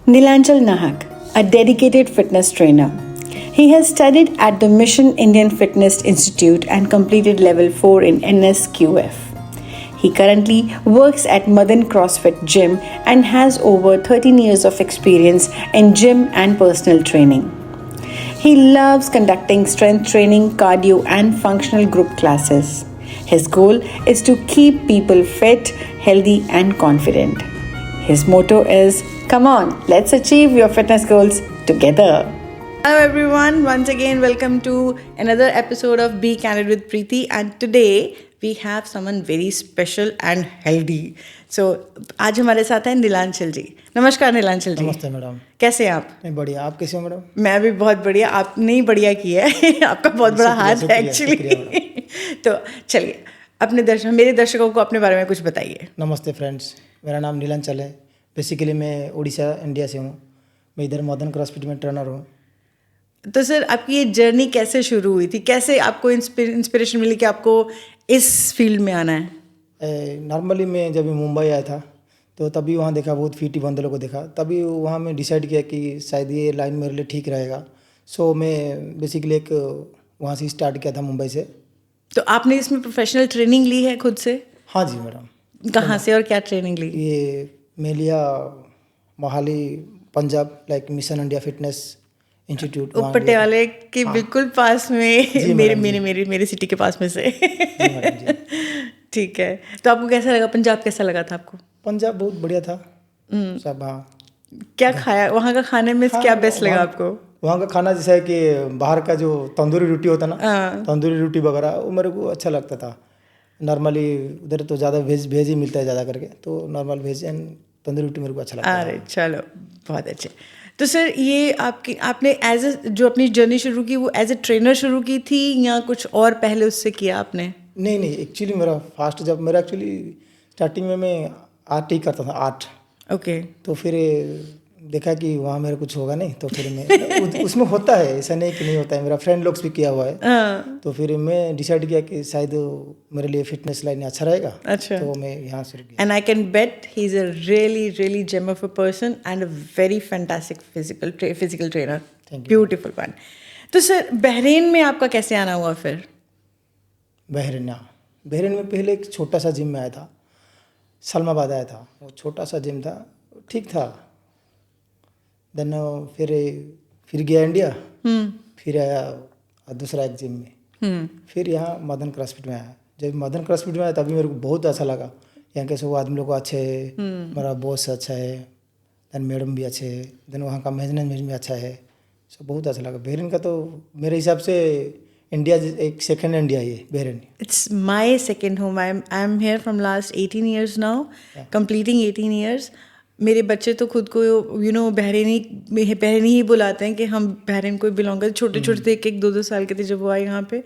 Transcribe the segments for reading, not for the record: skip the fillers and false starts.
Nilanchal Nahak, a dedicated fitness trainer. He has studied at the Mission Indian Fitness Institute and completed level 4 in NSQF. He currently works at Madan CrossFit Gym and has over 13 years of experience in gym and personal training. He loves conducting strength training, cardio, and functional group classes. His goal is to keep people fit, healthy, and confident. His motto is, "Come on, let's achieve your fitness goals together." Hello everyone, once again welcome to another episode of Be Candid with Preeti, and today we have someone very special and healthy. So आज हमारे साथ हैं नीलांचल जी. नमस्कार नीलांचल जी. नमस्ते madam. कैसे हैं आप? मैं बढ़िया. आप कैसे हो मैडम? मैं भी बहुत बढ़िया. आपने ही बढ़िया किया है. आपका बहुत बड़ा हाथ है एक्चुअली. तो चलिए अपने मेरे दर्शकों को अपने बारे में कुछ बताइए. नमस्ते फ्रेंड्स, मेरा नाम नीलांचल है. बेसिकली मैं उड़ीसा इंडिया से हूँ. मैं इधर मदन क्रॉसफिट में ट्रेनर हूँ. तो सर आपकी ये जर्नी कैसे शुरू हुई थी? कैसे आपको इंस्पिरेशन मिली कि आपको इस फील्ड में आना है? नॉर्मली मैं जब मुंबई आया था तो तभी वहाँ देखा, बहुत फिट बंदरों को देखा. तभी वहाँ मैं डिसाइड किया कि शायद ये लाइन मेरे लिए ठीक रहेगा. सो मैं बेसिकली एक वहाँ से स्टार्ट किया था, मुंबई से. तो आपने इसमें प्रोफेशनल ट्रेनिंग ली है खुद से? हाँ जी मैडम. कहाँ से और क्या ट्रेनिंग ली? ये मैं लिया Mohali, Punjab, like mission India fitness institute. पटियाले के बिल्कुल पास में, मेरे सिटी के पास में से. ठीक है. तो आपको कैसा लगा? पंजाब कैसा लगा था आपको? पंजाब बहुत बढ़िया था सब. हाँ. क्या खाया वहाँ का? खाने में क्या बेस्ट लगा आपको? वहाँ का खाना जैसा है कि बाहर का जो तंदूरी रोटी होता ना, तंदूरी रोटी वगैरह, वो मेरे को अच्छा लगता था. नॉर्मली उधर तो ज़्यादा वेज ही मिलता है ज़्यादा करके, तो नॉर्मल वेज एंड तंदूरी रोटी मेरे को अच्छा लगता है. अरे चलो, बहुत अच्छे. तो सर ये आपने एज ए जो अपनी जर्नी शुरू की, वो एज ए ट्रेनर शुरू की थी या कुछ और पहले उससे किया आपने? नहीं, एक्चुअली मेरा फास्ट जब मेरा एक्चुअली स्टार्टिंग में मैं आर्ट ही करता था, आर्ट. ओके. तो फिर देखा कि वहाँ मेरा कुछ होगा नहीं, तो फिर मैं उसमें होता है, ऐसा नहीं कि नहीं होता है. मेरा फ्रेंड लोग भी किया हुआ है. तो फिर मैं डिसाइड किया कि शायद मेरे लिए फिटनेस लाइन अच्छा रहेगा. अच्छा. तो मैं यहाँ शुरू किया. And I can bet he is a really gem of a person and a very fantastic physical trainer. Beautiful one. तो सर बहरीन में आपका कैसे आना हुआ फिर? बहरीन में पहले एक छोटा सा जिम में आया था, सलमाबाद आया था. वो छोटा सा जिम था, ठीक था. देन फिर गया इंडिया. फिर आया दूसरा एक जिम में. फिर यहाँ मदन क्रॉसफिट में आया. जब मदन क्रॉसफिट में आया तभी मेरे को बहुत अच्छा लगा. यहाँ के सब आदमी लोग अच्छे है, मेरा बॉस अच्छा है, देन मैडम भी अच्छे है, देन वहाँ का मैनेजमेंट भी अच्छा है. सब बहुत अच्छा लगा. बहरीन का तो मेरे हिसाब से इंडिया एक सेकंड इंडिया ही है Bahrain. It's my second home. I am here from last 18 years now, completing 18 years. मेरे बच्चे तो खुद को बहरीनी ही बुलाते हैं कि हम बहरीन को बिलोंग करते. छोटे छोटे थे, 1-2 साल के थे जब वो आए यहाँ पे.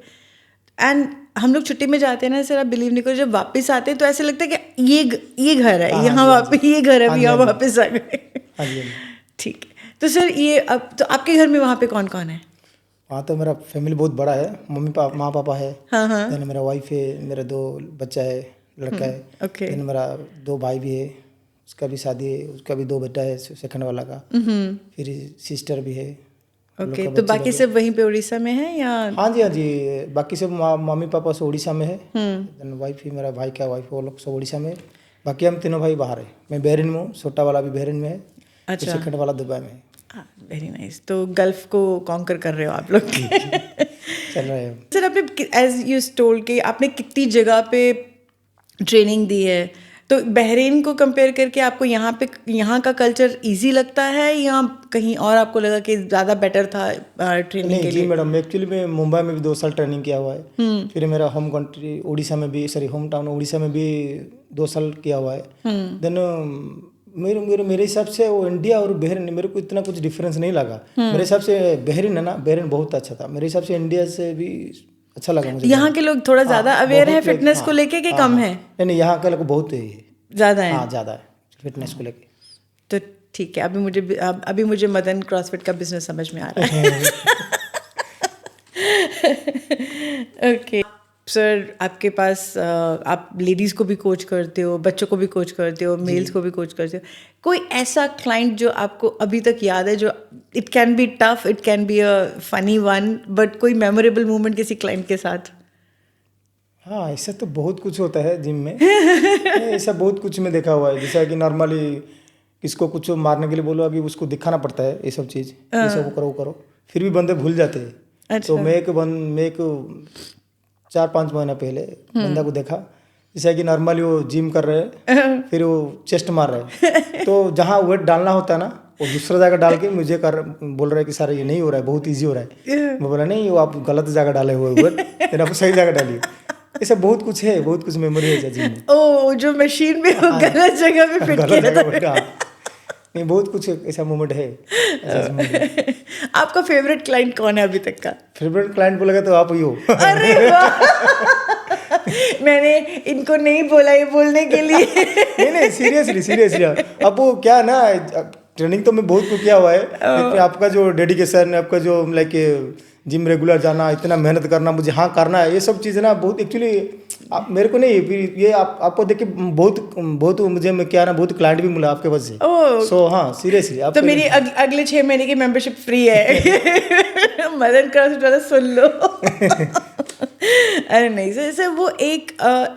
एंड हम लोग छुट्टी में जाते हैं ना सर, आप बिलीव नहीं करो, जब वापस आते हैं तो ऐसे लगता है कि ये घर है, यहाँ वापस ये घर है, यहाँ वापस आ गए. ठीक है. तो सर ये अब तो आपके घर में वहाँ पे कौन कौन है? वहाँ तो मेरा फैमिली बहुत बड़ा है. माँ पापा है. देन मेरा वाइफ है, मेरा 2 बच्चा है, लड़का है. देन मेरा 2 भाई भी है, उसका भी शादी है, उसका भी 2 बेटा है, सेकंड वाला का. फिर सिस्टर भी है. ओके. तो बाकी सब वहीं पे उड़ीसा में है या? हाँ जी. बाकी सब मम्मी पापा सब उड़ीसा में है. देन वाइफ ही, मेरा भाई का वाइफ, वो लोग सब उड़ीसा में. बाकी हम तीनों भाई बाहर है. मैं बहरीन में हूँ, छोटा वाला भी बहरीन में है. अच्छा. सेकंड वाला दुबई में है. Very nice. तो गल्फ को कॉन्कर कर रहे हो आप लोग. चल रहे हैं सर. आपने एज यू टोल्ड कि आपने कितनी जगह पे ट्रेनिंग दी है, तो बहरीन को कंपेयर करके आपको यहाँ का कल्चर इजी लगता है या कहीं और आपको लगा कि ज़्यादा बेटर था ट्रेनिंग के लिए? जी मैडम, एक्चुअली मैं मुंबई में भी 2 साल ट्रेनिंग किया हुआ है. फिर मेरा होम कंट्री उड़ीसा में भी, होम टाउन उड़ीसा में भी 2 साल किया हुआ है. देन मेरे हिसाब से वो इंडिया और बहरीन, मेरे को इतना कुछ डिफरेंस नहीं लगा. मेरे हिसाब से बहरीन है ना, बहरीन बहुत अच्छा था. मेरे हिसाब से इंडिया से भी अच्छा लगा मुझे. यहाँ के लोग थोड़ा ज़्यादा अवेयर है फिटनेस को लेके कि कम है? नहीं, यहाँ के लोग बहुत ज़्यादा है. हाँ, ज़्यादा है फिटनेस को लेके. तो ठीक है. अभी मुझे मदन क्रॉसफिट का बिजनेस समझ में आ रहा है. ओके. सर आपके पास आप लेडीज़ को भी कोच करते हो, बच्चों को भी कोच करते हो, मेल्स को भी कोच करते हो, कोई ऐसा क्लाइंट जो आपको अभी तक याद है, जो it can be tough, it can be a funny one, but कोई मेमोरेबल मोमेंट किसी क्लाइंट के साथ? हाँ, ऐसा तो बहुत कुछ होता है जिम में। ऐसा बहुत कुछ में देखा हुआ है, जैसा कि नॉर्मली किसको कुछ मारने के लिए बोलो, अभी उसको दिखाना पड़ता है ये सब चीज़, ये सब करो करो, फिर भी बंदे भूल जाते हैं। अच्छा। तो मैं एक 4-5 महीना पहले बंदा को देखा, जैसा कि नॉर्मली वो जिम कर रहे हैं, फिर वो चेस्ट मार रहे हैं, तो जहाँ वेट डालना होता है ना, वो दूसरा जगह डाल के मुझे बोल रहा है कि सर ये नहीं हो रहा है, बहुत ईजी हो रहा है। मैं बोला नहीं, वो आप गलत जगह डाले हुए वेट, फिर आप सही जगह डालिए। ऐसा बहुत कुछ है, बहुत कुछ मेमोरी है जिम में। ओ, जो मशीन में वो गलत जगह पे फिट किया था। नहीं, बहुत कुछ ऐसा मोमेंट है, आपका फेवरेट क्लाइंट कौन है अभी तक का? फेवरेट क्लाइंट बोलेगा तो आप ही हो। अरे वाह, मैंने इनको नहीं बोला ये बोलने के लिए। नहीं, सीरियसली अब वो क्या ना, ट्रेनिंग तो मैं बहुत कुछ किया हुआ है, लेकिन आपका जो डेडिकेशन, आपका जो लाइक जिम रेगुलर जाना, इतना मेहनत करना, मुझे हाँ करना है, ये सब चीज़ें ना बहुत एक्चुअली मेरे को नहीं, फिर ये आपको देख के बहुत मुझे क्या ना, बहुत क्लाइंट भी मिला आपके वजह से। सो हाँ, सीरियसली तो मेरी अगले 6 महीने की मेंबरशिप फ्री है। मदन का सुन लो। अरे नहीं सर, वो एक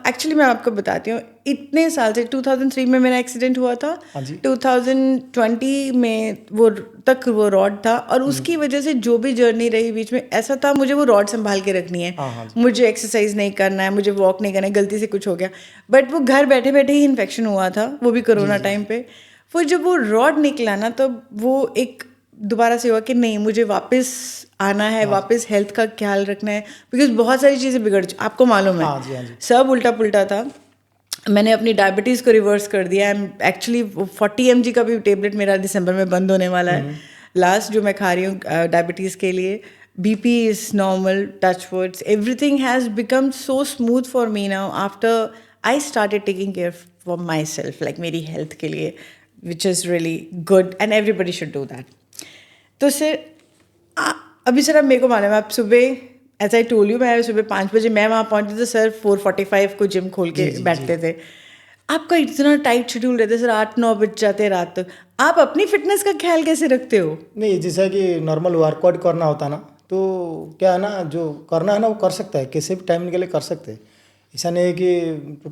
एक्चुअली मैं आपको बताती हूँ, इतने साल से 2003 में मेरा एक्सीडेंट हुआ था, 2020 में वो रॉड था, और उसकी वजह से जो भी जर्नी रही बीच में, ऐसा था मुझे वो रॉड संभाल के रखनी है, मुझे एक्सरसाइज नहीं करना है, मुझे वॉक नहीं करना है, गलती से कुछ हो गया, बट वो घर बैठे बैठे ही इन्फेक्शन हुआ था, वो भी कोरोना टाइम पे। फिर जब वो रॉड निकला ना, तो वो एक दोबारा से हुआ कि नहीं, मुझे वापस आना है, वापस हेल्थ का ख्याल रखना है, बिकॉज बहुत सारी चीज़ें बिगड़, आपको मालूम है, सब उल्टा पुल्टा था। मैंने अपनी डायबिटीज़ को रिवर्स कर दिया। एक्चुअली 40 mg का भी टेबलेट मेरा दिसंबर में बंद होने वाला है, लास्ट जो मैं खा रही हूँ डायबिटीज़ के लिए। BP is normal, touch words, everything has become so smooth for me now after I started taking care for myself, like मेरी हेल्थ के लिए, which is really good and everybody should do that. तो sir अभी sir, अब मेरे को मालूम है आप सुबह, एज आई टोल्ड यू, मैं सुबह 5 बजे मैं वहाँ पहुँचती, तो सर 4:45 को जिम खोल के बैठते थे। आपका इतना टाइट शेड्यूल रहता है सर, 8-9 बज जाते रात तक, आप अपनी फिटनेस का ख्याल कैसे रखते हो? नहीं, जैसा कि नॉर्मल वर्कआउट करना होता ना, तो क्या है ना, जो करना है ना वो कर सकता है, कैसे भी टाइम निकले कर सकते हैं। ऐसा नहीं है कि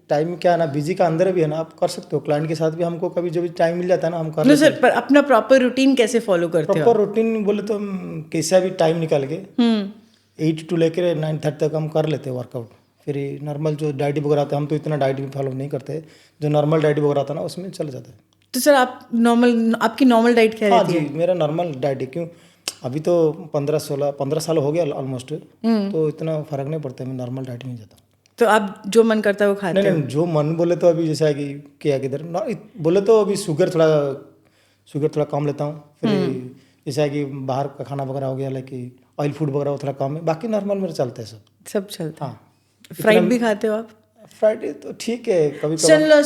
टाइम क्या है ना, बिजी का अंदर भी है ना, आप कर सकते हो। क्लाइंट के साथ भी हमको कभी जो भी टाइम मिल जाता है ना, हम कर लेते हैं। सर, पर अपना प्रॉपर रूटीन कैसे फॉलो करते हो? प्रॉपर रूटीन बोले तो हम कैसा भी टाइम निकाल के 8 to लेकर 9:30 तक हम कर लेते हैं वर्कआउट। फिर नॉर्मल जो डाइट वगैरह आता है, हम तो इतना डाइट भी फॉलो नहीं करते, जो नॉर्मल डाइट वगैरह आता है ना उसमें चल जाता है। तो सर आपकी नॉर्मल डाइट क्या रहती है? हाँ जी, मेरा नॉर्मल डाइट है। क्यों, अभी तो 15 साल हो गया ऑलमोस्ट, तो इतना फर्क नहीं पड़ता है, मैं नॉर्मल डाइट में जाता हूँ। तो आप जो मन करता है वो खाते हो? नहीं, जो मन बोले तो अभी जैसा कि क्या किधर बोले तो अभी शुगर थोड़ा कम लेता हूँ। फिर जैसा कि बाहर का खाना वगैरह हो गया, लाइक ऑयल फूड वगैरह थोड़ा कम है, बाकी नॉर्मल मेरा चलता है, सब चलता है। हाँ, फ्राइड भी खाते हो आप? फ्राइडे तो ठीक है, कभी सुन लो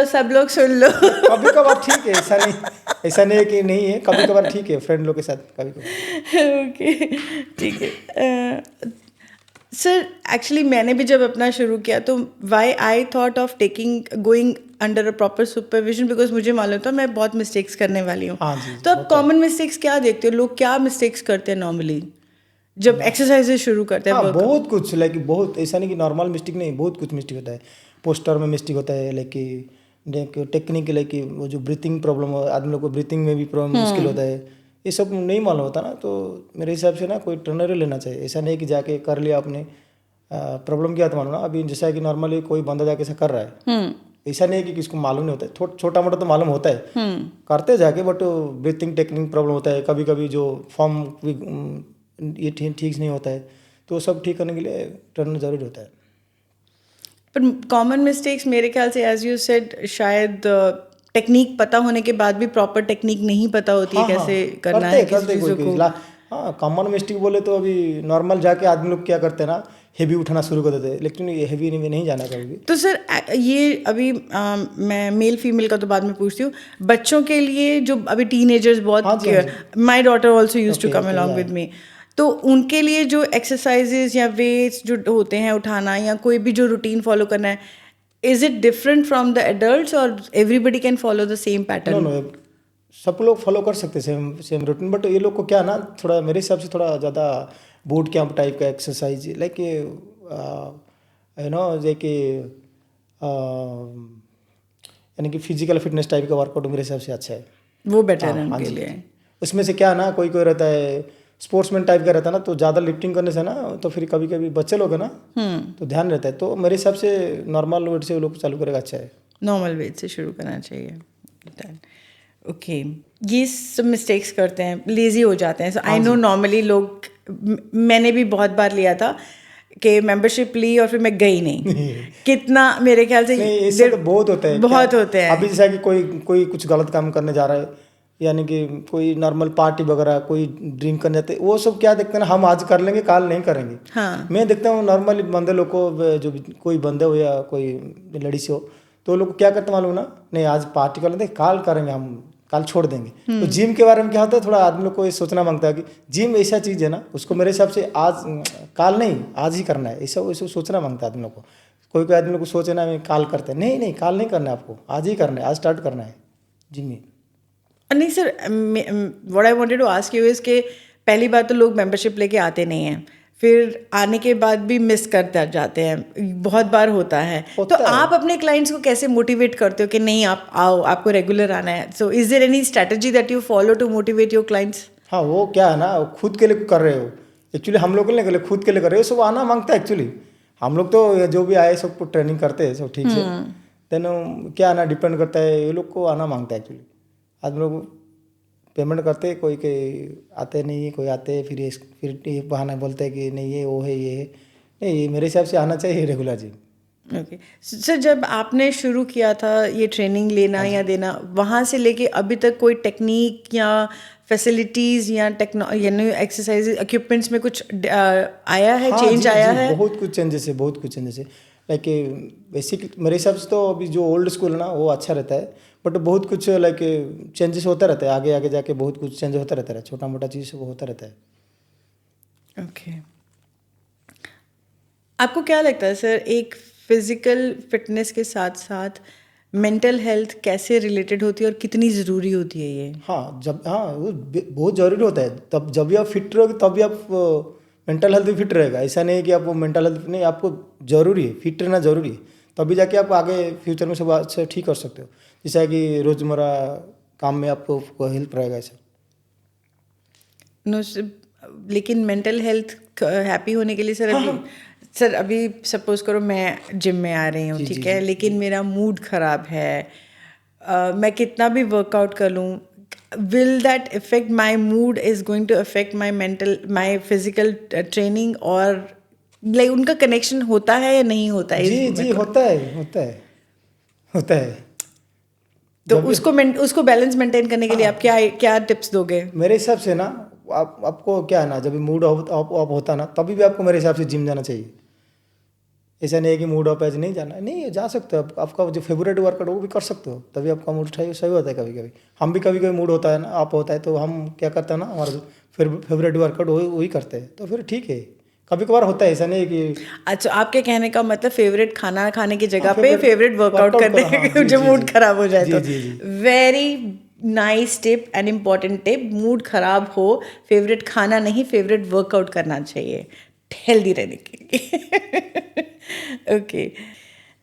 सब लोग सुन लो। कभी कभार ठीक है, ऐसा नहीं है कि नहीं है, कभी कभार ठीक है, फ्रेंड लोग के साथ कभी कभार। ओके, ठीक है। सर एक्चुअली मैंने भी जब अपना शुरू किया, तो why I thought of going under a proper supervision, because मुझे मालूम था मैं बहुत मिस्टेक्स करने वाली हूँ। तो आप कॉमन मिस्टेक्स क्या देखते हो, लोग क्या मिस्टेक्स करते हैं नॉर्मली जब एक्सरसाइजेज शुरू करते हैं? हाँ, बहुत कुछ, लाइक बहुत, ऐसा नहीं कि नॉर्मल मिस्टेक नहीं, बहुत कुछ मिस्टेक होता है। पोस्टर में मिस्टेक होता है, लाइक टेक्निक, लाइक वो जो ब्रीथिंग प्रॉब्लम हो, आदमी लोग को ब्रीथिंग में भी प्रॉब्लम मुश्किल होता है, ये सब नहीं मालूम होता ना। तो मेरे हिसाब से ना कोई ट्रेनर ही लेना चाहिए। ऐसा नहीं कि जाके कर लिया आपने, प्रॉब्लम क्या था मानो ना, अभी जैसा कि नॉर्मली कोई बंदा जाके ऐसा कर रहा है, ऐसा नहीं है कि किसको मालूम नहीं होता है, छोटा मोटा तो मालूम होता है, करते जाके, बट ब्रीथिंग टेक्निक प्रॉब्लम होता है, कभी कभी जो फॉर्म ये ठीक नहीं होता है, तो सब ठीक करने के लिए ट्रेनर जरूरी होता है। पर कॉमन मिस्टेक्स मेरे ख्याल से, एज यू सेड, शायद टेक्निक पता होने के बाद भी प्रॉपर टेक्निक नहीं पता होती है कैसे करना है किसी चीज़ों को। हाँ, कॉमन मिस्टेक बोले तो अभी नॉर्मल जाके आदमी लोग क्या करते हैं ना, हेवी उठाना शुरू कर देते हैं, लेकिन ये हेवी नहीं जाना कभी भी। तो सर ये अभी मैं मेल फीमेल का तो बाद में पूछती हूँ, बच्चों के लिए जो अभी टीनेजर्स बहुत, my daughter also use to come along with me, तो उनके लिए जो एक्सरसाइजेज या वेट्स जो होते हैं उठाना या कोई भी जो रूटीन फॉलो करना है, is it different from the adults और everybody can follow the same no pattern? No, सब लोग फॉलो कर सकते हैं सेम सेम रूटीन, बट ये लोग को क्या ना, थोड़ा मेरे हिसाब से थोड़ा ज़्यादा बूट कैंप टाइप का एक्सरसाइज, लाइक यू नो, जे कि यानी कि फिजिकल फिटनेस टाइप का वर्कआउट मेरे हिसाब से अच्छा है। वो बेटर है हाँ उनके जी। लिए। उसमें से क्या ना, कोई कोई रहता है स्पोर्ट्समैन टाइप का रहता है ना, तो ज़्यादा लिफ्टिंग करने से ना, तो फिर कभी कभी बच्चे लोग हैं ना, तो ध्यान रहता है। तो मेरे हिसाब से नॉर्मल वेट से वो लोग चालू करेगा, अच्छा है। नॉर्मल वेट से शुरू करना चाहिए। ओके, ये सब मिस्टेक्स करते हैं, लेजी हो जाते हैं। सो आई नो नॉर्मली लोग, मैंने भी बहुत बार लिया था कि मेंबरशिप ली और फिर मैं गई नहीं। कितना मेरे ख्याल से नहीं, ऐसे तो बहुत होते हैं, बहुत होते हैं। अभी जैसा कि कोई कोई कुछ गलत काम करने जा रहा है, यानी कि कोई नॉर्मल पार्टी वगैरह, कोई ड्रिंक करने जाते, वो सब क्या देखते हैं ना, हम आज कर लेंगे काल नहीं करेंगे। हाँ, मैं देखता हूँ नॉर्मली बंदे लोग को, जो भी कोई बंदे हो या कोई लड़ी से हो, तो लोग क्या करते मालूम ना, नहीं आज पार्टी कर लेते, काल करेंगे, हम काल छोड़ देंगे। तो जिम के बारे में क्या होता है, थोड़ा आदमी लोग को ये सोचना मांगता है कि जिम ऐसा चीज़ है ना, उसको मेरे हिसाब से आज काल नहीं, आज ही करना है, ऐसा वैसा सोचना मांगता है आदमी लोग को। कोई कोई आदमी लोग को सोचे ना, मैं काल करते हैं, नहीं नहीं, काल नहीं करना है आपको, आज ही करना है, आज स्टार्ट करना है जिम में। नहीं sir, what I wanted to ask you is के पहली बात तो लोग मेंबरशिप लेके आते नहीं हैं, फिर आने के बाद भी मिस करते जाते हैं, बहुत बार होता है। तो आप अपने क्लाइंट्स को कैसे मोटिवेट करते हो कि नहीं आप आओ, आपको रेगुलर आना है? So is there any strategy that you follow to motivate your clients? हाँ, वो क्या है ना, वो खुद के लिए कर रहे हो, एक्चुअली हम लोग के लिए खुद के लिए कर रहे हो, सब आना मांगता है एक्चुअली। हम लोग तो जो भी आए सबको ट्रेनिंग करते हैं, सब ठीक से। देन क्या है ना, डिपेंड करता है, ये लोग को आना मांगता है एक्चुअली। आदमी लोग पेमेंट करते हैं, कोई के आते नहीं, कोई आते हैं, फिर ये बहाना बोलते हैं कि नहीं ये वो है ये है। नहीं, ये मेरे हिसाब से आना चाहिए रेगुलर जी। ओके सर, जब आपने शुरू किया था ये ट्रेनिंग लेना या देना, वहाँ से लेके अभी तक कोई टेक्निक या फैसिलिटीज़ या यानी एक्सरसाइज इक्विपमेंट्स में कुछ आया है, हाँ चेंज जी, आया जी, है? बहुत कुछ चेंजेस है, बहुत कुछ चेंजेस है। लाइक बेसिक मेरे हिसाब से तो अभी जो ओल्ड स्कूल है ना, वो अच्छा रहता है, बट बहुत कुछ लाइक चेंजेस होता रहता है, आगे आगे जाके बहुत कुछ चेंज होता रहता है, छोटा मोटा चीज़ वो होता रहता है। ओके, आपको क्या लगता है सर, एक फिजिकल फिटनेस के साथ साथ मेंटल हेल्थ कैसे रिलेटेड होती है और कितनी ज़रूरी होती है ये? हाँ, जब हाँ वो बहुत ज़रूरी होता है, तब जब भी आप फिट रहोगे तभी आप मेंटल हेल्थ भी फिट रहेगा। ऐसा नहीं है कि आपको मेंटल हेल्थ नहीं, आपको ज़रूरी है, फिट रहना ज़रूरी है, तभी जाके आप आगे फ्यूचर में सब अच्छा ठीक कर सकते हो, जैसा कि रोज़मर्रा काम में आपको हेल्प रहेगा ऐसा। नो, लेकिन मेंटल हेल्थ हैप्पी होने के लिए सर अभी सपोज करो मैं जिम में आ रही हूँ, जी, ठीक जी, है, जी, लेकिन मेरा मूड ख़राब है, मैं कितना भी वर्कआउट कर लूँ, will that effect my mood, is going to affect my physical training? और लाइक उनका कनेक्शन होता है या नहीं होता है? जी, जी, होता है, होता है, होता है। तो जब उसको बैलेंस मेंटेन करने के लिए आप क्या क्या टिप्स दोगे? मेरे हिसाब से ना, आपको क्या है ना, जब मूड ऑफ होता है ना, तभी भी आपको मेरे हिसाब से जिम जाना चाहिए। ऐसा नहीं है कि मूड ऑफ है नहीं जाना, नहीं जा सकते हो आपका जो फेवरेट वर्कआउट वो भी कर सकते हो, तभी आपका मूड सही होता है। कभी कभी हम भी कभी कभी मूड होता है ना, ऑफ होता है, तो हम क्या करते हैं ना, हमारा फेवरेट वर्कआउट वही करते हैं, तो फिर ठीक है। कभी कभार होता है, ऐसा नहीं है कि अच्छा, आपके कहने का मतलब फेवरेट खाना खाने की जगह पे favorite फेवरेट वर्कआउट workout करने करो, हाँ, जी, जब जी, मूड जी। खराब हो जाए जी, तो। जी, जी। Very nice tip and important tip, mood खराब हो फेवरेट खाना नहीं, फेवरेट वर्कआउट करना चाहिए हेल्दी रहने के लिए। ओके,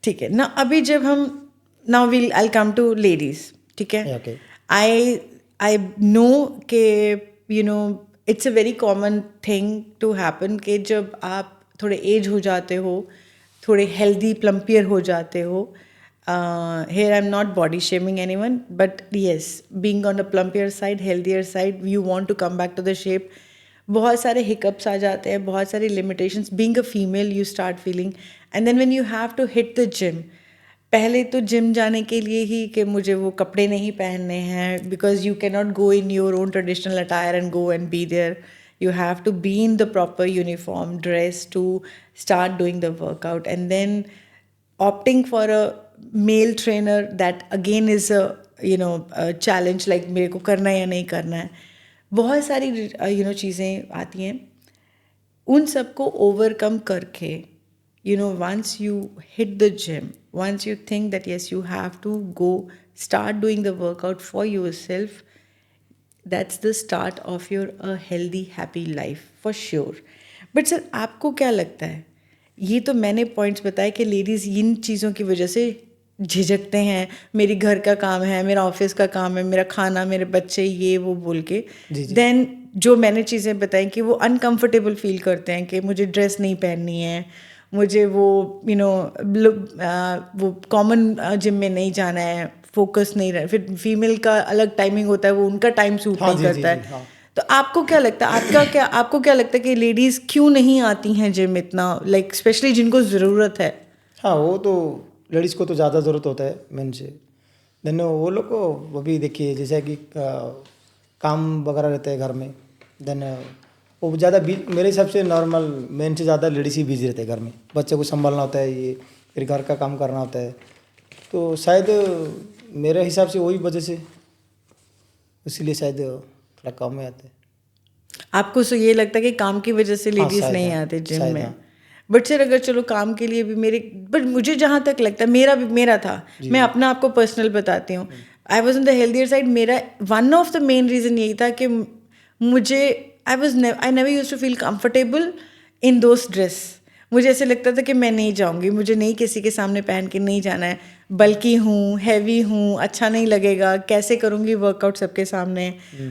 ठीक है ना। अभी जब हम now will I come to ladies, ठीक है। ओके। आई आई नो के you know it's a very common thing to happen कि जब आप थोड़े एज हो जाते हो, थोड़े हेल्दी प्लम्पियर हो जाते हो, here I'm not body shaming anyone, but yes, being on the plumpier side, healthier side, you want to come back to the shape. बहुत सारे हिकअप्स आ जाते हैं, बहुत सारी limitations, being a female you start feeling, and then when you have to hit the gym, पहले तो gym जाने के लिए ही कि मुझे वो कपड़े नहीं पहनने हैं, because you can not go in your own traditional attire and go and be there, you have to be in the proper uniform dress to start doing the workout, and then opting for a male trainer, that again is a a challenge, like मेरे को करना है या नहीं करना है। बहुत सारी चीज़ें आती हैं। उन सबको ओवरकम करके once you hit the gym, once you think that yes, you have to go start doing the workout for yourself, that's the start of your a healthy happy life for sure. But sir, आपको क्या लगता है, ये तो मैंने points बताए कि ladies in चीज़ों की वजह से झिझकते हैं, मेरी घर का काम है, मेरा ऑफिस का काम है, मेरा खाना, मेरे बच्चे, ये वो बोल के देन जो मैंने चीज़ें बताई कि वो अनकंफर्टेबल फील करते हैं कि मुझे ड्रेस नहीं पहननी है, मुझे वो वो कॉमन जिम में नहीं जाना है, फोकस नहीं रहा, फिर फीमेल का अलग टाइमिंग होता है, वो उनका टाइम सूट नहीं करता है। तो आपको क्या लगता है, आपको क्या लगता है कि लेडीज़ क्यों नहीं आती हैं जिम इतना, लाइक स्पेशली जिनको ज़रूरत है? हाँ, वो तो लेडीज़ को तो ज़्यादा ज़रूरत होता है मेन से। देन वो लोग को अभी देखिए जैसे कि काम वगैरह रहते हैं घर में, देन वो ज़्यादा मेरे हिसाब से नॉर्मल मेन से ज़्यादा लेडीज़ ही बिजी रहते हैं घर में, बच्चे को संभालना होता है, ये फिर घर का काम करना होता है, तो शायद मेरे हिसाब से वही वजह से, इसीलिए शायद थोड़ा कम में आते हैं। आपको तो ये लगता है कि काम की वजह से लेडीज़ नहीं आते जिम में? बट सर अगर चलो काम के लिए भी बट मुझे जहाँ तक लगता है, मेरा था, मैं अपना आपको पर्सनल बताती हूँ, I was on the healthier side. मेरा one of the main reason यही था कि मुझे I never used to feel comfortable in those dress. मुझे ऐसे लगता था कि मैं नहीं जाऊँगी, मुझे नहीं किसी के सामने पहन के नहीं जाना है, बल्कि हूँ, हैवी हूँ, अच्छा नहीं लगेगा, कैसे करूँगी वर्कआउट सबके सामने।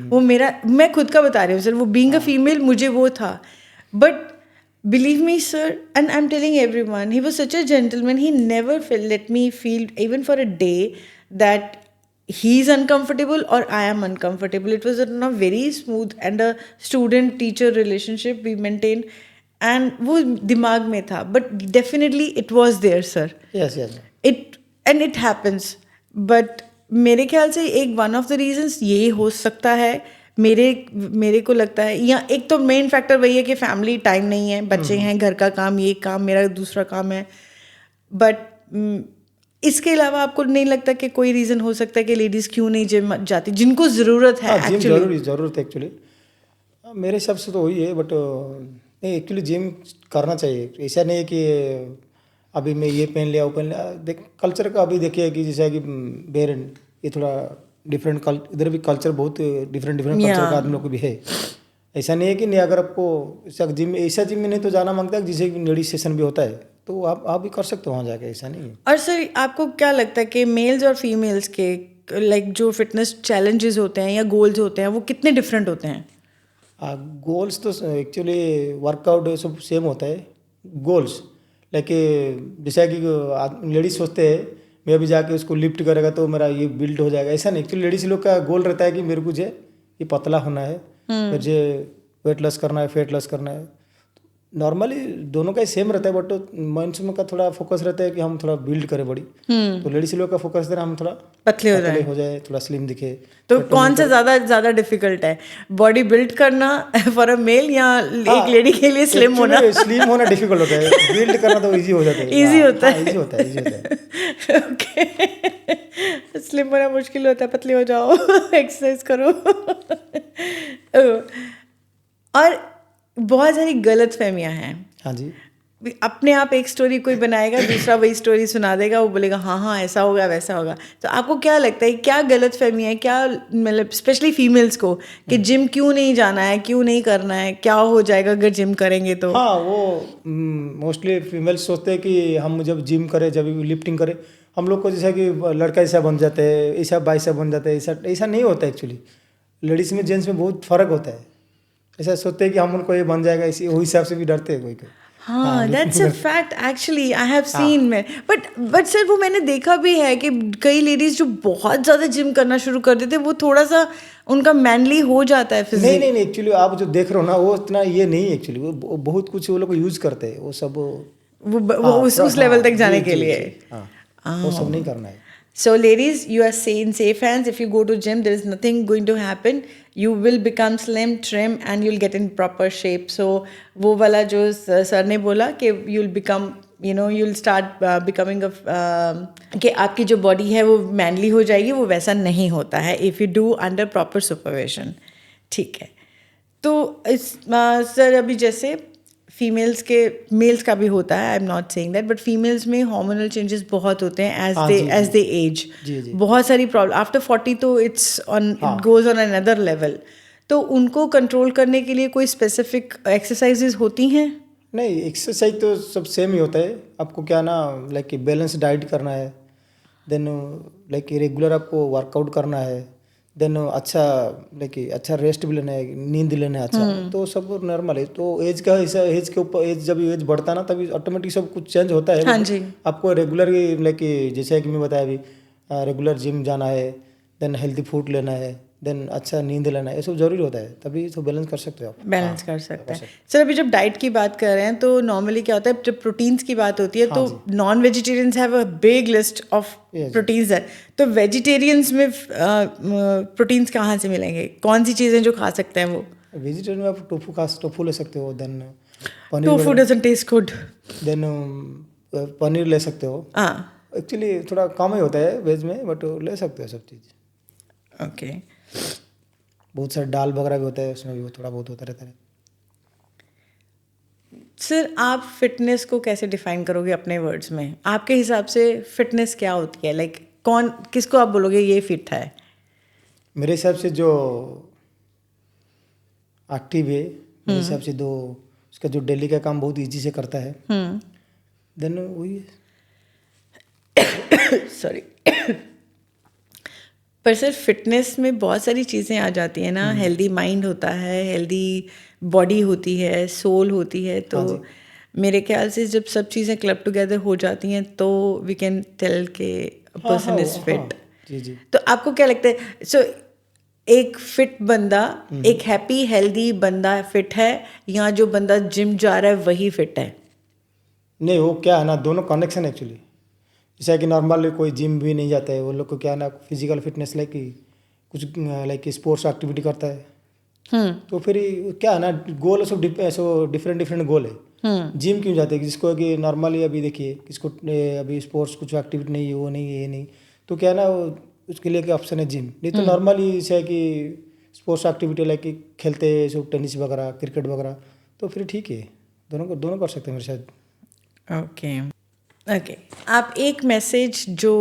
वो मैं खुद का बता रही हूँ सर, वो बीइंग अ फीमेल मुझे वो था। But believe me sir, and I'm telling everyone, he was such a gentleman, he never let me feel even for a day that he's uncomfortable or I am uncomfortable. It was a very smooth and a student teacher relationship we maintained, and वो दिमाग में था, but definitely it was there sir. yes it happens, but मेरे ख्याल से एक one of the reasons ये हो सकता है, मेरे को लगता है, या एक तो मेन फैक्टर वही है कि फैमिली टाइम नहीं है, बच्चे हैं, घर का काम, ये काम, मेरा दूसरा काम है। बट इसके अलावा आपको नहीं लगता कि कोई रीज़न हो सकता है कि लेडीज़ क्यों नहीं जिम जाती, जिनको ज़रूरत है? जिम ज़रूरत है एक्चुअली, मेरे हिसाब से तो वही है, बट नहीं एक्चुअली जिम करना चाहिए। ऐसा नहीं है कि अभी मैं ये पहन लिया वो पहन लिया, देख कल्चर का अभी देखिए कि जैसे कि बेरन ये थोड़ा डिफरेंट इधर भी कल्चर बहुत डिफरेंट कल्चर का आदमी लोग भी है। ऐसा नहीं है कि नहीं, अगर आपको ऐसा जिम में नहीं तो जाना मांगता है, जिसे लेडीज सेशन भी होता है तो आप भी कर सकते हो वहाँ जाके, ऐसा नहीं है। और सर आपको क्या लगता है कि मेल्स और फीमेल्स के लाइक जो फिटनेस चैलेंजेस होते हैं या गोल्स होते हैं वो कितने डिफरेंट होते हैं? गोल्स तो एक्चुअली वर्कआउट सब सेम होता है गोल्स, लाइक जैसा कि लेडीज सोचते हैं मैं अभी जाके उसको लिफ्ट करेगा तो मेरा ये बिल्ड हो जाएगा, ऐसा नहीं। एक्चुअली लेडीज लोग का गोल रहता है कि मेरे को ये पतला होना है, मुझे वेट लॉस करना है, फेट लॉस करना है। नॉर्मली दोनों का ही सेम रहता है, बट मेंस में का थोड़ा फोकस रहता है कि हम थोड़ा बिल्ड करें बॉडी, तो लेडीज लोग का फोकस रहता है हम थोड़ा पतले हो जाए, थोड़ा स्लिम दिखे। तो कौन सा ज़्यादा डिफिकल्ट है, बॉडी बिल्ड करना फॉर अ मेल या एक लेडी के लिए स्लिम होना? स्लिम होना डिफिकल्ट होता है, बिल्ड करना तो इजी हो जाता है। इजी होता है। ओके, स्लिम होना मुश्किल होता है, पतले हो जाओ, एक्सरसाइज करो। और बहुत सारी गलत फहमियाँ हैं। हाँ जी, अपने आप एक स्टोरी कोई बनाएगा, दूसरा वही स्टोरी सुना देगा, वो बोलेगा हाँ ऐसा होगा वैसा होगा। तो आपको क्या लगता है क्या गलत फहमी है, क्या मतलब स्पेशली फीमेल्स को कि जिम क्यों नहीं जाना है, क्यों नहीं करना है, क्या हो जाएगा अगर जिम करेंगे तो? हाँ, वो मोस्टली फीमेल्स सोचते हैं कि हम जब जिम करें, जब लिफ्टिंग करें, हम लोग को जैसा कि लड़का ऐसा बन जाते हैं, ऐसा बाई सा बन जाता है, ऐसा नहीं होता एक्चुअली। लेडीज़ में जेंट्स में बहुत फ़र्क होता है। ऐसा सोचते हैं कि हम उनको ये बन जाएगा, इसी वही हिसाब से भी डरते हैं कोई। हाँ, that's a fact actually, I have scene में। बट सर वो मैंने देखा भी है कि कई लेडीज जो बहुत ज़्यादा जिम करना शुरू कर देते हैं, वो थोड़ा सा उनका मैनली हो जाता है फिजिक। नहीं एक्चुअली आप जो देख रहे हो ना, वो इतना ये नहीं एक्चुअली, वो बहुत कुछ वो लोग यूज़ करते हैं, वो सब वो उस लेवल तक जाने के लिए वो सब नहीं करना है। So ladies, you are in safe hands. If you go to gym, there is nothing going to happen. You will become slim, trim, and you'll get in proper shape. So वो वाला जो सर ने बोला कि you'll become, you'll start becoming कि आपकी जो body है वो मैनली हो जाएगी, वो वैसा नहीं होता है if you do under proper supervision. ठीक है। तो सर अभी जैसे फीमेल्स के, मेल्स का भी होता है, I am not saying that, but females में हार्मोनल चेंजेस बहुत होते हैं एज दे एज. जी, जी. बहुत सारी प्रॉब्लम आफ्टर 40 तो it's on, it goes on another level. तो उनको कंट्रोल करने के लिए कोई स्पेसिफिक एक्सरसाइजेज होती हैं? नहीं, एक्सरसाइज तो सब सेम ही होता है. आपको क्या ना लाइक बैलेंस डाइट करना है, देन लाइक रेगुलर आपको वर्कआउट करना है, देन अच्छा लाइक अच्छा रेस्ट भी लेना है, नींद लेना है अच्छा. तो सब नॉर्मल है. तो एज का हिसाब, एज के ऊपर, एज जब एज बढ़ता है ना तभी ऑटोमेटिक सब कुछ चेंज होता है. हाँ जी. आपको रेगुलर लाइक जैसे कि मैं बताया अभी, रेगुलर जिम जाना है, देन हेल्दी फूड लेना है, देन अच्छा नींद लेना है, ये सब जरूरी होता है. तभी तो बैलेंस कर सकते हो आप. बैलेंस कर सकते हैं. सर अभी जब डाइट की बात कर रहे हैं तो नॉर्मली क्या होता है, जब प्रोटीन्स की बात होती है तो non vegetarians have a big list of proteins है. तो वेजिटेरियंस में प्रोटीन्स कहाँ से मिलेंगे? कौन सी चीज़ें जो खा सकते हैं वो? वेजिटेरियन में आप टोफू ले सकते हो, then tofu doesn't taste good. Then paneer ले सकते हो. एक्चुअली थोड़ा कम ही होता है वेज में, बट ले सकते हो सब चीज़. ओके. बहुत सारे दाल वगैरह भी होता है, उसमें भी थोड़ा बहुत होता रहता है. सर आप फिटनेस को कैसे डिफाइन करोगे अपने वर्ड्स में? आपके हिसाब से फिटनेस क्या होती है? लाइक कौन, किसको आप बोलोगे ये फिट है? मेरे हिसाब से जो एक्टिव है, मेरे हिसाब से दो उसका जो डेली का काम बहुत इजी से करता है, देन वही. सॉरी. पर सर फिटनेस में बहुत सारी चीज़ें आ जाती हैं ना. हेल्दी माइंड होता है, हेल्दी बॉडी होती है, सोल होती है. तो मेरे ख्याल से जब सब चीज़ें क्लब टुगेदर हो जाती हैं तो वी कैन टेल के पर्सन इज फिट. जी जी. तो आपको क्या लगता है, सो एक फिट बंदा, एक हैप्पी हेल्दी बंदा फिट है, या जो बंदा जिम जा रहा है वही फिट है? नहीं, वो क्या है ना, दोनों कनेक्शन एक्चुअली. जैसा कि नॉर्मल कोई जिम भी नहीं जाता है, वो लोग को क्या है ना फिजिकल फिटनेस लाइक कुछ लाइक स्पोर्ट्स एक्टिविटी करता है. तो फिर क्या है ना, गोल सब डिफरेंट गोल है. जिम क्यों जाते हैं? जिसको कि नॉर्मली अभी देखिए किसको अभी स्पोर्ट्स कुछ एक्टिविटी नहीं है, वो नहीं है, ये नहीं, तो क्या है ना उसके लिए क्या ऑप्शन है जिम. नहीं तो नॉर्मली जैसे है कि स्पोर्ट्स एक्टिविटी लाइक खेलते हैं सब, टेनिस वगैरह, क्रिकेट वगैरह, तो फिर ठीक है, दोनों कर सकते हैं मेरे साथ. ओके. आप एक मैसेज जो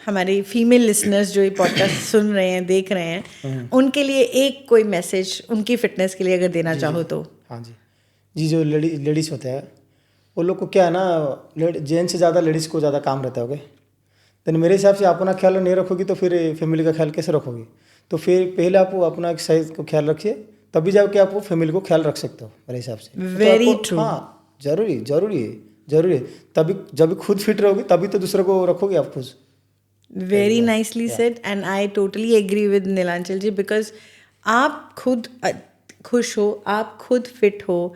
हमारे फीमेल लिसनर्स जो ये पॉडकास्ट सुन रहे हैं, देख रहे हैं, उनके लिए एक कोई मैसेज उनकी फिटनेस के लिए अगर देना चाहो तो? हाँ जी, जो लेडीज़ होते हैं वो लोग को क्या है ना, जेंट्स से ज़्यादा लेडीज़ को ज़्यादा काम रहता है. ओके, तो मेरे हिसाब से आप अपना ख्याल नहीं रखोगी तो फिर फैमिली का ख्याल कैसे रखोगी? तो फिर पहले आप अपना एक साइज को ख्याल रखिए, तभी जाके आप फैमिली को ख्याल रख सकते हो मेरे हिसाब से. Very true. हाँ, जरूरी है. तभी जब खुद फिट रहोगी तभी तो दूसरे को रखोगे आप खुद. Very nicely said and I totally agree with Neelanchal ji, because आप खुद खुश हो, आप खुद फिट हो,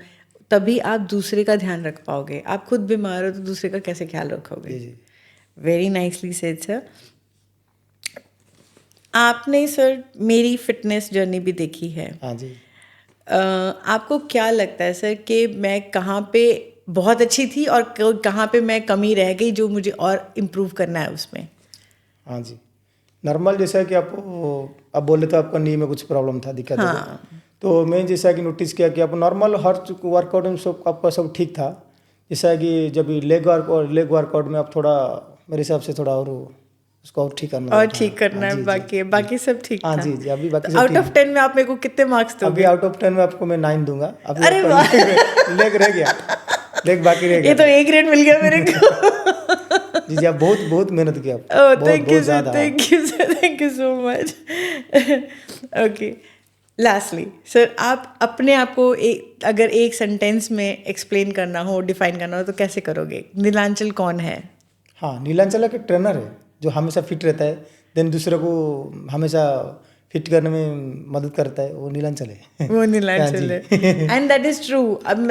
तभी आप दूसरे का ध्यान रख पाओगे. आप खुद बीमार हो तो दूसरे का कैसे ख्याल रखोगे? Very nicely said sir. आपने सर मेरी फिटनेस जर्नी भी देखी है. हाँ जी. आपको क्या लगता है सर कि मैं कहाँ पे बहुत अच्छी थी और कहाँ पे मैं कमी रह गई जो मुझे और इम्प्रूव करना है उसमें? हाँ जी, नॉर्मल जैसा कि आप बोले तो आपका नी में कुछ प्रॉब्लम था, दिक्कत हाँ. तो मैं जैसा कि नोटिस किया कि आप नॉर्मल हर वर्कआउट में सब आपका सब ठीक था. जैसा कि जब लेग वर्कआउट में आप थोड़ा मेरे हिसाब से थोड़ा और उसको और ठीक करना है. बाकी सब ठीक था. हाँ जी. अभी बाकी सब आउट ऑफ 10 में आप मेरे को कितने मार्क्स दोगे? अभी आउट ऑफ 10 में आपको मैं 9 दूंगा. अभी अरे वाह, लेग रह गया, लेग बाकी रह गया. ये तो A ग्रेड मिल गया मेरे को. जी, आप बहुत मेहनत किया. Thank you so much. Okay, lastly sir आप अपने आप को अगर एक सेंटेंस में एक्सप्लेन करना हो, डिफाइन करना हो, तो कैसे करोगे? नीलांचल कौन है? हाँ, नीलांचल एक ट्रेनर है जो हमेशा फिट रहता है, देन दूसरे को हमेशा फिट करने में मदद करता है. वो नीलांचल है. वो नीलांचल है. And that is true.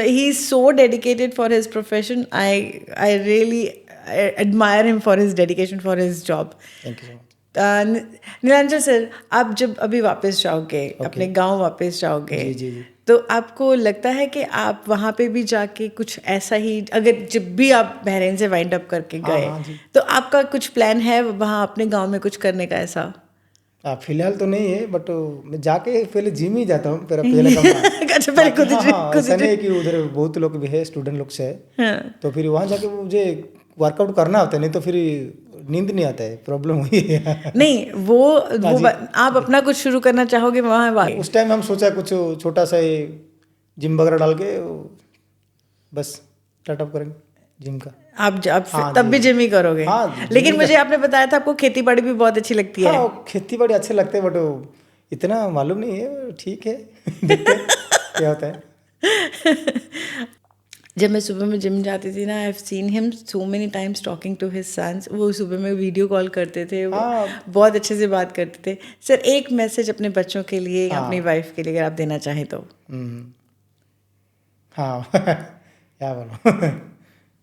He is so dedicated for his profession. I really admire him for his dedication for his job. Thank you so much. Neelanchal sir, आप जब अभी वापस जाओगे, अपने गांव वापस जाओगे, जी. तो आपको लगता है कि आप वहाँ पे भी जाके कुछ ऐसा ही, अगर जब भी आप बहरीन से वाइंड अप करके गए, तो आपका कुछ प्लान है वहाँ अपने गांव में कुछ करने का ऐसा? फिलहाल तो नहीं है, बट मैं जाके पहले जिम ही जाता हूँ, मेरा पहले काम अच्छा, पहले खुद ही ऐसा नहीं है कि उधर बहुत लोग भी है, स्टूडेंट लोग से है, हाँ। तो फिर वहाँ जाके मुझे वर्कआउट करना होता है, नहीं तो फिर नींद नहीं आता है, प्रॉब्लम हुई है। नहीं वो आप अपना कुछ शुरू करना चाहोगे वहाँ उस टाइम हम सोचा कुछ छोटा सा जिम वगैरह डाल के बस स्टार्टअप करेंगे जिम का। आप हाँ तब जी। भी जिम ही करोगे? हाँ, जिम लेकिन ही मुझे आपने बताया था आपको खेती बाड़ी भी बहुत अच्छी लगती है। हाँ, खेती बाड़ी अच्छे लगते हैं, बट इतना मालूम नहीं है, ठीक है। देखते हैं क्या होता है। जब मैं सुबह में जिम जाती थी ना, I have seen him so many times talking to his sons. वो सुबह में वीडियो कॉल करते थे, वो हाँ। बहुत अच्छे से बात करते थे। सर, एक मैसेज अपने बच्चों के लिए या हाँ। अपनी वाइफ के लिए अगर आप देना चाहें तो? हाँ। क्या बोलो।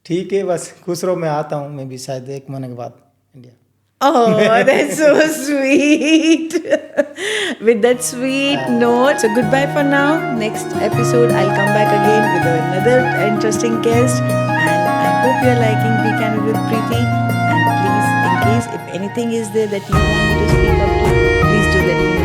ठीक है, बस खुश रहो, मैं आता हूँ, मैं भी शायद 1 महीने के बाद India. Oh, that's so sweet. With that sweet note, so goodbye for now. Next episode, I'll come back again with another interesting guest. And I hope you're liking Be Candid with Preeti. And please, in case if anything is there that you want me to speak up to, please do let me know.